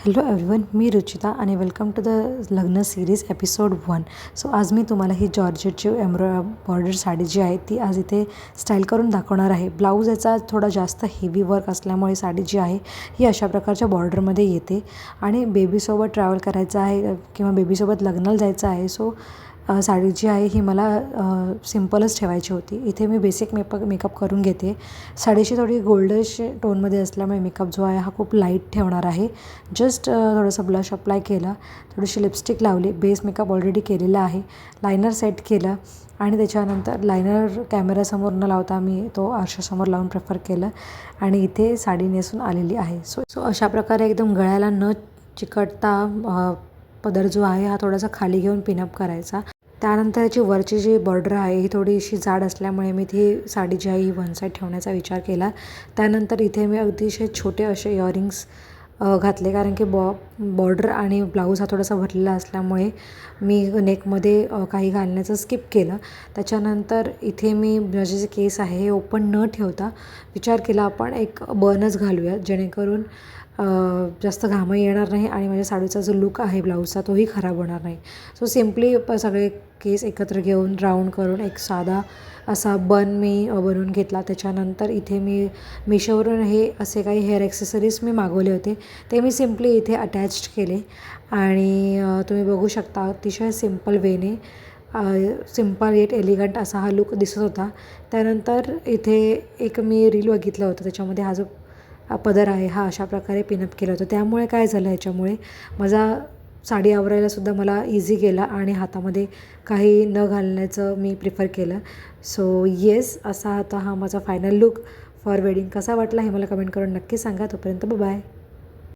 Hello everyone, मी रुचिता आणि welcome to the लग्न series episode 1. So आज मी तुम्हाला ही जॉर्जेटची बॉर्डर साडी जी आहे ती आज इथे स्टाईल करून दाखवणार आहे. ब्लाऊज याचा थोडा जास्त हेवी वर्क असल्यामुळे साडी जी आहे ही अशा प्रकारच्या बॉर्डरमध्ये येते आणि बेबीसोबत ट्रॅव्हल करायचं आहे किंवा बेबीसोबत लग्नाला जायचं आहे. सो साडी जी आहे ही मला सिम्पलच ठेवायची होती. इथे मी बेसिक मेकअप करून घेते. साडीची थोडी गोल्डश टोनमध्ये असल्यामुळे मेकअप जो आहे हा खूप लाईट ठेवणार आहे. जस्ट थोडंसं ब्लश अप्लाय केलं, थोडीशी लिपस्टिक लावली, बेस मेकअप ऑलरेडी केलेला आहे, लायनर सेट केलं आणि त्याच्यानंतर लायनर कॅमेरासमोर न लावता मी तो आरशासमोर लावून प्रेफर केलं आणि इथे साडी नेसून आलेली आहे. सो अशा प्रकारे एकदम गळ्याला न चिकटता पदर जो आहे हा थोडासा खाली घेऊन पिनअप करायचा. त्यानंतर याची वरची जी बॉर्डर आहे ही थोडीशी जाड असल्यामुळे मी ती साडी जी आहे ही वन साईड ठेवण्याचा विचार केला. त्यानंतर इथे मी अतिशय छोटे असे इयरिंग्स घातले, कारण की बॉर्डर आणि ब्लाऊज हा थोडासा भरलेला असल्यामुळे मी नेकमध्ये काही घालण्याचं स्किप केलं. त्याच्यानंतर इथे मी माझे जे केस आहे हे ओपन न ठेवता विचार केला आपण एक बनच घालूया, जेणेकरून जास्त घामही येणार नाही आणि माझ्या साडीचा जो लुक आहे ब्लाऊजचा तोही खराब होणार नाही. सो सिम्पली सगळे केस एकत्र घेऊन राऊंड करून एक साधा असा बन मी बनवून घेतला. त्याच्यानंतर इथे मी मिशोवरून हे असे काही हेअर ॲक्सेसरीज मी मागवले होते, ते मी सिम्पली इथे अटॅच्ड केले आणि तुम्ही बघू शकता अतिशय सिम्पल वेने सिम्पल येट एलिगंट असा हा लुक दिसत होता. त्यानंतर इथे एक मी रील बघितलं होतं, त्याच्यामध्ये हा जो पदर आहे हा अशा प्रकारे पिनअप केला होता. त्यामुळे काय झालं, ह्याच्यामुळे माझा साडी आवरायलासुद्धा मला इझी गेला आणि हातामध्ये काही न घालण्याचं मी प्रिफर केलं. सो येस, असा आता हा माझा फायनल लुक फॉर वेडिंग. कसा वाटला हे मला कमेंट करून नक्की सांगा. तोपर्यंत बाय.